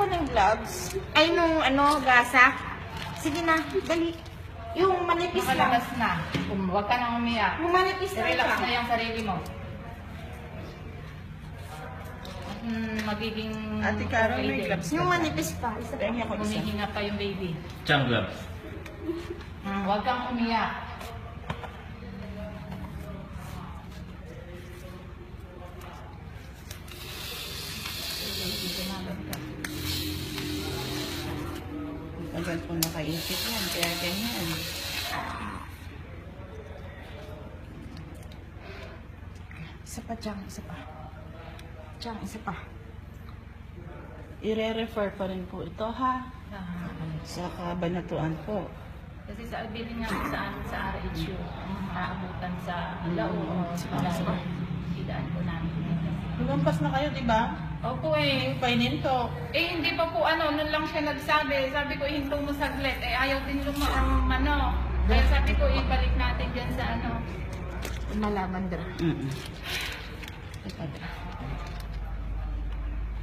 ako ng gloves. Ay, nung ano, gasa. Sige na, dali. Yung manipis lang. Nakalabas na. Huwag ka nang umiyak. Yung manipis lang. Relax na yung sarili mo. Magiging... Ate Carol, okay may din. gloves Yung manipis pa. Isa pa. Tingnan ko isa. Humihinga pa yung baby. Chang gloves. Huwag kang umiyak. Agad po nakaisip yan, kaya ganyan. Isa pa, Chang. Isa pa. Chang, isa pa. I-refer pa rin po ito ha. Sa kabanatuan po. Kasi sa bilin nga po sa amin sa RHU, aabutan sa lao o sa idaan po namin. Lumampas na kayo, di ba? Opo eh. Paininto. Eh hindi pa po ano, nun lang siya nagsabi. Sabi ko, hinto mo saglit. Eh ayaw din lumaang ano. Kaya sabi ko, ibalik natin dyan sa ano. Malaman dra. Ito, dra.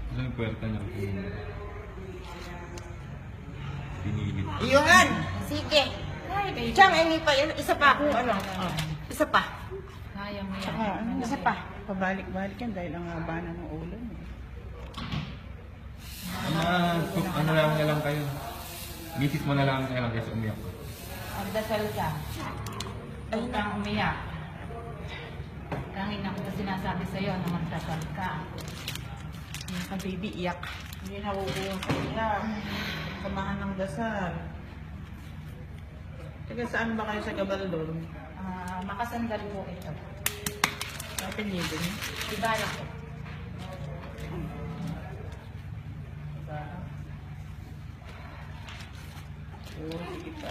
Ano yung puwerta niya? Pinilit. Yun! Sige. Ay, baby. Chang, ay pa yan. Isa pa. Ano? Isa pa. Kaya mo yan. Saka, ano, Isa pa. pabalik-balik yan dahil ang haba na ng ulo mo. Ano na lang kayo? Misis mo na lang kayo lang kasi umiyak. Magdasal ka. Huwag kang umiyak. Kanina ko sinasabi sa'yo na magdasal ka. Ang baby iyak. Hindi nakukuha sa iya. Samahan ng dasal. Taga saan ba kayo sa Gabaldon? Makasandal po ito. Apelido niyo? Ibala ko. Oo, sige pa.